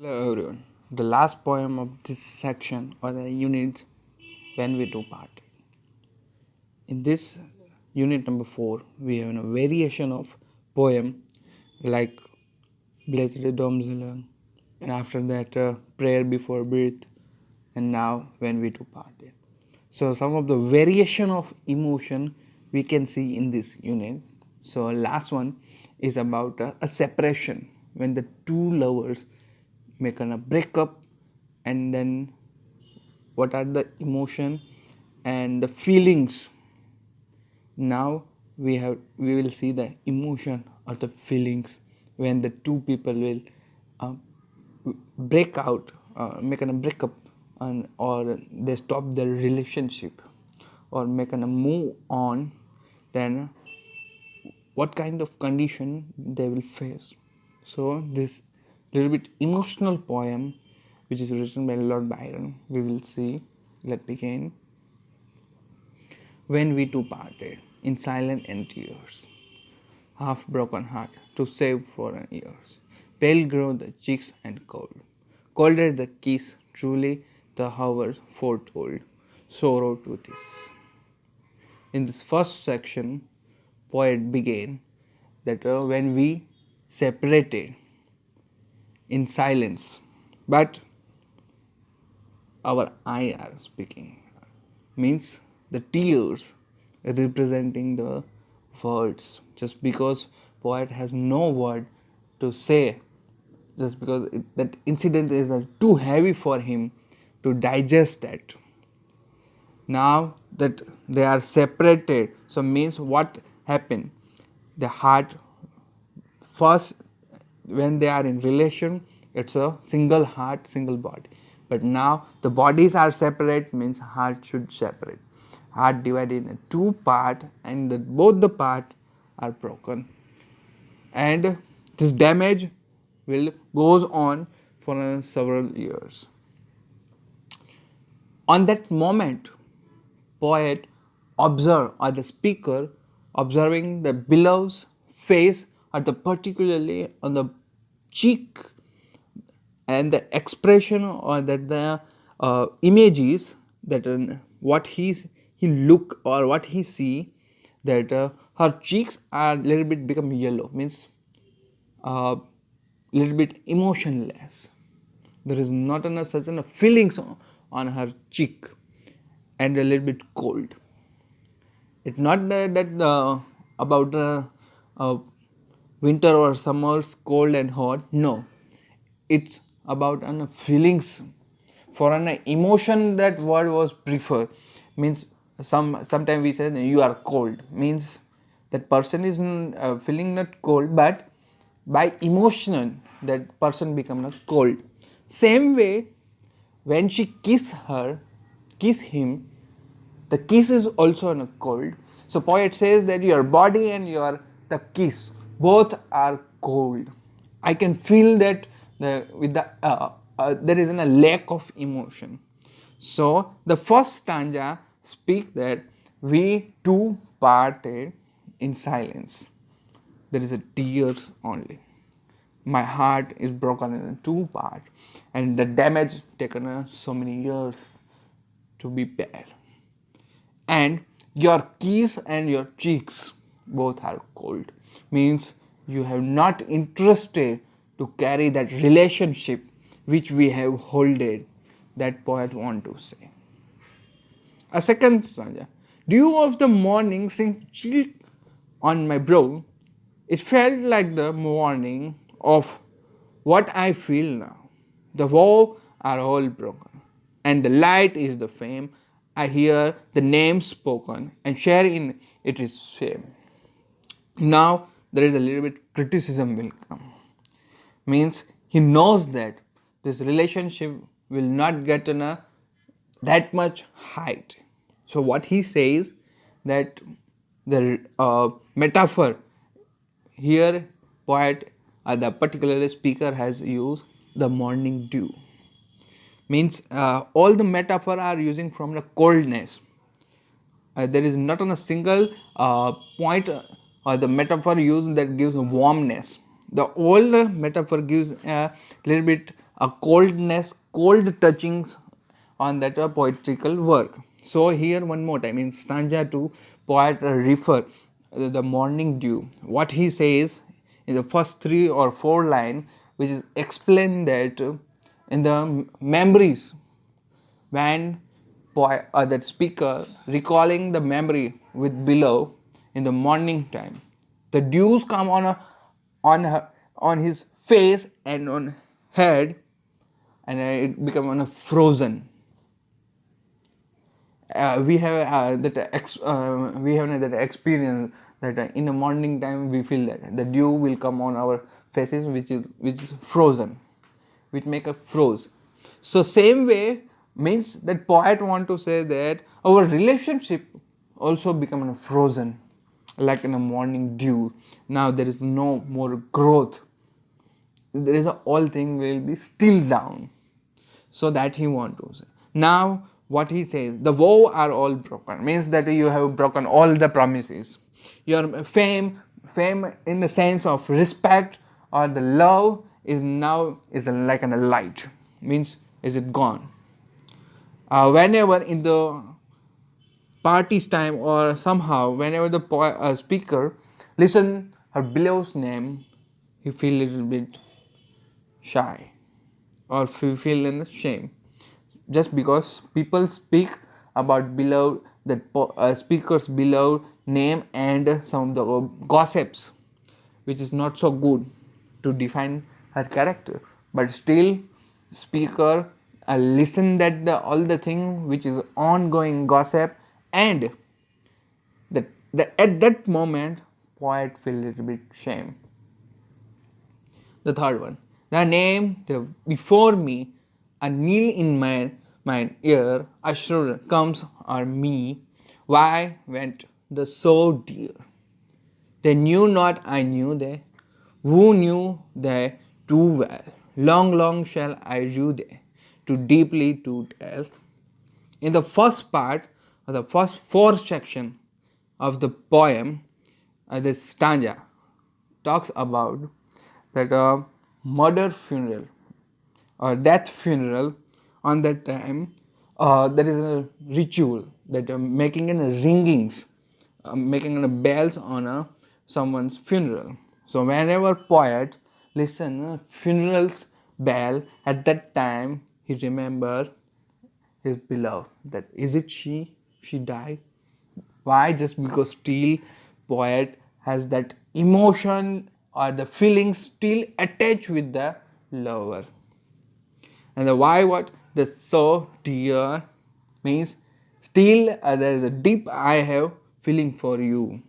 Hello everyone. The last poem of this section or the unit when we do part. In this unit number 4, we have a variation of poem like Blessed Domzilla and after that Prayer Before Birth and now when we do part. So some of the variation of emotion we can see in this unit. So last one is about a separation when the two lovers make a breakup and then what are the emotion and the feelings. Now we will see the emotion or the feelings when the two people will uh, break out, make a breakup, and or they stop their relationship or make a move on. Then what kind of condition they will face. So this little bit emotional poem which is written by Lord Byron we will see. Let's begin. When we two parted in silence and tears, half broken heart to save for years, pale grow the cheeks and cold, colder the kiss, truly the hour foretold sorrow to this. In this first section, poet began that when we separated in silence, but our eye are speaking, means the tears representing the words. Just because poet has no word to say, just because that incident is too heavy for him to digest that. Now that they are separated, so means what happened? The heart first when they are in relation, it's a single heart, single body. But now the bodies are separate, means heart should separate. Heart divided in two part, and both the part are broken, and this damage will goes on for several years. On that moment, poet observe or the speaker observing the beloved's face or the particularly on the cheek and the expression or that the images that what he look or what he see that her cheeks are little bit become yellow, means little bit emotionless. There is not enough such a feelings on her cheek and a little bit cold. It's not that about uh, winter or summer's cold and hot. No, it's about an feelings. For an emotion, that word was preferred. Means sometimes we say you are cold. Means that person is feeling not cold, but by emotion that person become not cold. Same way, when she kiss him, the kiss is also in a cold. So poet says that your body and your the kiss both are cold. I can feel that with the there is a lack of emotion. So the first stanza speak that we two parted in silence. There is a tears only. My heart is broken in two parts, and the damage taken so many years to be paid, and your keys and your cheeks both are cold, means you have not interested to carry that relationship which we have holded. That poet want to say. A second stanza. Dew of the morning seemed chill on my brow. It felt like the morning of what I feel now. The vow are all broken, and the light is the fame. I hear the name spoken, and share in it is shame. Now there is a little bit criticism will come. Means he knows that this relationship will not get on a that much height. So what he says that the metaphor here poet the particular speaker has used the morning dew, means all the metaphor are using from the coldness. There is not on a single point or the metaphor used that gives warmness. The old metaphor gives a little bit a coldness, cold touchings on that poetical work. So here one more time in stanza 2, poet refer the morning dew. What he says in the first 3 or 4 line, which is explain that in the memories when that speaker recalling the memory with below in the morning time, the dews come on her, on his face and on head, and it become on a frozen. We have we have that experience that in the morning time we feel that the dew will come on our faces, which is frozen, which make a froze. So same way means that poet want to say that our relationship also become frozen, like in a morning dew. Now there is no more growth. There is a all thing will be still down. So that he want to say. Now what he says, the vow are all broken, means that you have broken all the promises. Your fame in the sense of respect or the love is now is like a light, means is it gone. Whenever in the party's time or somehow whenever the speaker listen her beloved's name, he feel little bit shy or feel in shame, just because people speak about beloved that speaker's beloved name and some of the gossips, which is not so good to define her character. But still speaker listen that all the thing which is ongoing gossip, and at that moment poet feel a little bit shame. The third one, the name the before me, a kneel in mine ear, Ashur comes on me. Why went the so dear? They knew not I knew they, who knew they too well. Long, long shall I rue they, too deeply to tell. In the first part, or the first 4 section of the poem, this stanza talks about that murder funeral or death funeral. On that time there is a ritual that making ringings, making bells on someone's funeral. So whenever poet listen funeral's bell, at that time he remember his beloved, that is it she died. Why? Just because still poet has that emotion or the feelings still attached with the lover. And the why what the so dear means still there is a deep I have feeling for you.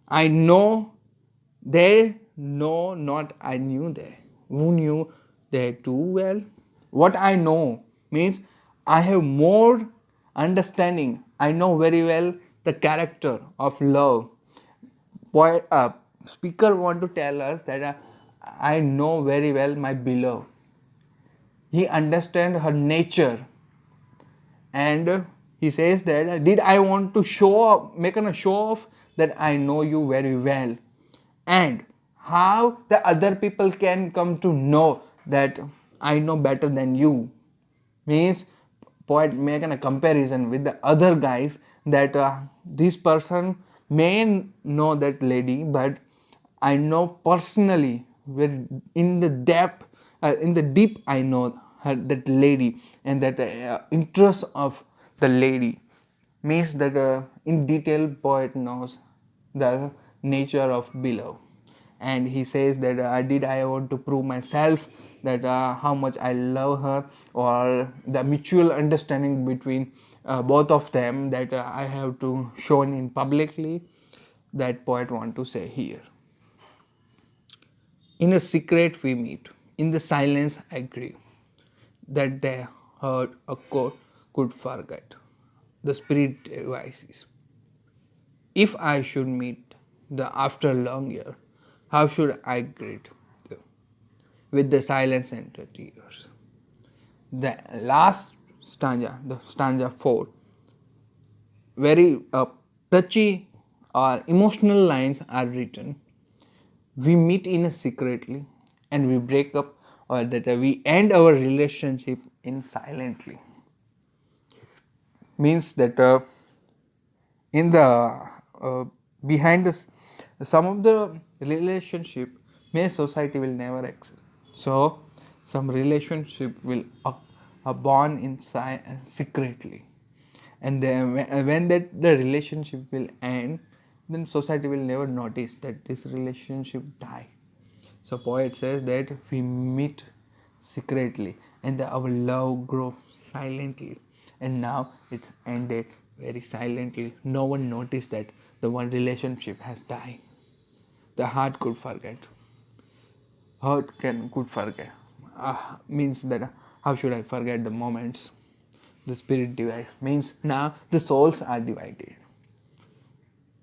I know they know not I knew they. Who knew they too well? What I know means I have more understanding. I know very well the character of love. Speaker want to tell us that I know very well my beloved. He understands her nature, and he says that did I want to make a show off that I know you very well, and how the other people can come to know that I know better than you. Means poet making a comparison with the other guys that this person may know that lady, but I know personally very in the depth, in the deep I know her, that lady, and that interest of the lady. Means that in detail poet knows the nature of below, and he says that I want to prove myself that how much I love her, or the mutual understanding between both of them that I have to shown in publicly. That poet want to say here. In a secret we meet, in the silence I grieve, that they heard a could forget. The spirit devices. If I should meet the after long year, how should I greet them? With the silence and the tears. The last stanza, the stanza 4, very touchy or emotional lines are written. We meet in a secretly and we break up or that we end our relationship in silently. Means that in the behind this, some of the relationship may society will never accept. So some relationship will born in secretly, and then when that the relationship will end, then society will never notice that this relationship die. So poet says that we meet secretly and our love grows silently, and now it's ended very silently. No one noticed that the one relationship has died. The heart could forget. Heart could forget. Means that how should I forget the moments? The spirit divides means now the souls are divided.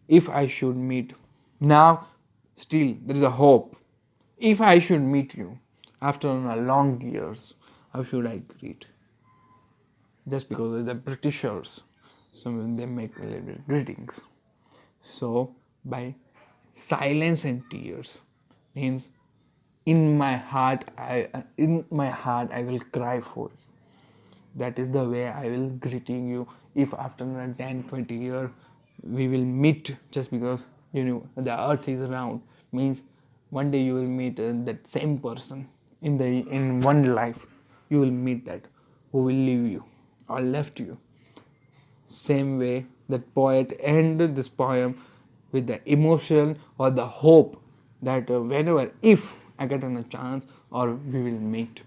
If I should meet now, still there is a hope. If I should meet you after a long years, how should I greet? Just because the Britishers, so they make a little bit greetings. So by silence and tears means in my heart I will cry for you. That is the way I will greeting you. If after 10-20 years we will meet, just because the earth is round, means one day you will meet that same person in one life. You will meet that who will leave you or left you. Same way that poet ended this poem with the emotion or the hope that whenever if I get a chance or we will meet,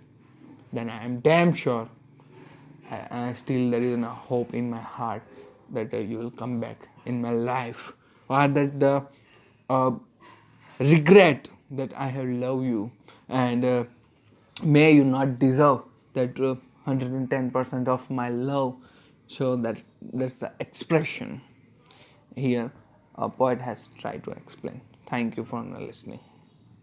then I am damn sure still there is a hope in my heart that you will come back in my life, or that the uh, regret that I have loved you, and may you not deserve that 110% of my love. So that's the expression here a poet has tried to explain. Thank you for listening.